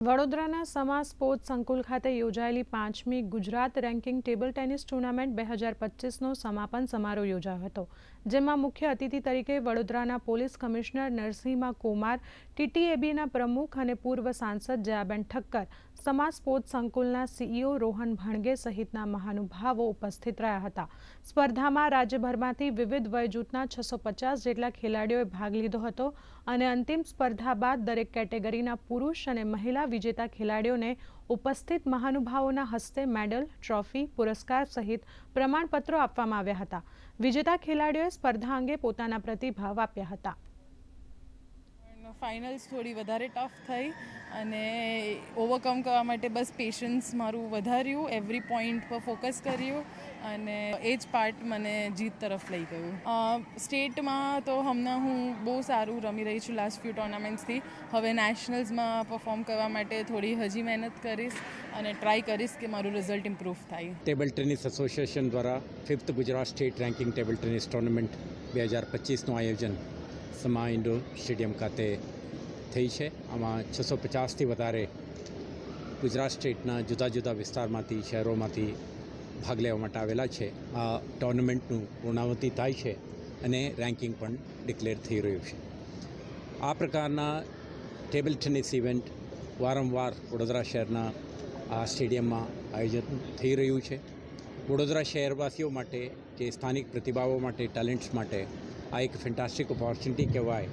વડોદરાના સમા સ્પોર્ટ્સ સંકુલ ખાતે યોજાયેલી 5મી Gujarat ranking table tennis tournament 2025નો સમાપન સમારોહ યોજાયો હતો, જેમાં મુખ્ય અતિથિ તરીકે વડોદરાના પોલીસ કમિશનર નરસિંહા કુમાર, ટીટીએબીના પ્રમુખ અને પૂર્વ સાંસદ જયાબેન ઠક્કર, સમા સ્પોર્ટ્સ સંકુલના સીઈઓ રોહન ભાણગે સહિતના મહાનુભાવો ઉપસ્થિત રહ્યા હતા. સ્પર્ધામાં રાજ્યભરમાંથી વિવિધ વયજૂથના 650 જેટલા ખેલાડીઓએ ભાગ લીધો હતો અને અંતિમ સ્પર્ધા બાદ દરેક કેટેગરીના પુરુષ અને મહિલા વિજેતા ખેલાડીઓને ઉપસ્થિત મહાનુભાવોના હસ્તે મેડલ, ટ્રોફી, પુરસ્કાર સહિત પ્રમાણપત્રો આપવામાં આવ્યા હતા. વિજેતા ખેલાડીઓએ સ્પર્ધા અંગે પોતાના પ્રતિભાવ આપ્યા હતા. ફાઇનલ્સ થોડી વધારે ટફ થઈ અને ઓવરકમ કરવા માટે બસ પેશન્સ મારું વધાર્યું, એવરી પોઈન્ટ પર ફોકસ કર્યું અને એ જ પાર્ટ મને જીત તરફ લઈ ગયું. સ્ટેટમાં તો હમણાં હું બહુ સારું રમી રહી છું લાસ્ટ ફ્યુ ટુર્નામેન્ટ્સથી. હવે નેશનલ્સમાં પરફોર્મ કરવા માટે થોડી હજી મહેનત કરીશ અને ટ્રાય કરીશ કે મારું રિઝલ્ટ ઇમ્પ્રૂવ થાય. ટેબલ ટેનિસ એસોસિએશન દ્વારા 5th Gujarat state ranking table tennis tournament 2025નું આયોજન સમા ઇન્ડોર સ્ટેડિયમ ખાતે થઈ છે. આમાં 650થી વધારે ગુજરાત સ્ટેટના જુદા જુદા વિસ્તારમાંથી, શહેરોમાંથી ભાગ લેવા માટે આવેલા છે. આ ટુર્નામેન્ટનું પૂર્ણાવતિ થાય છે અને રેન્કિંગ પણ ડિક્લેર થઈ રહ્યું છે. આ પ્રકારના ટેબલ ટેનિસ ઇવેન્ટ વારંવાર વડોદરા શહેરના આ સ્ટેડિયમમાં આયોજન થઈ રહ્યું છે. વડોદરા શહેરવાસીઓ માટે કે સ્થાનિક પ્રતિભાવો માટે, ટેલેન્ટ્સ માટે આ એક ફેન્ટાસ્ટિક ઓપોર્ચ્યુનિટી કહેવાય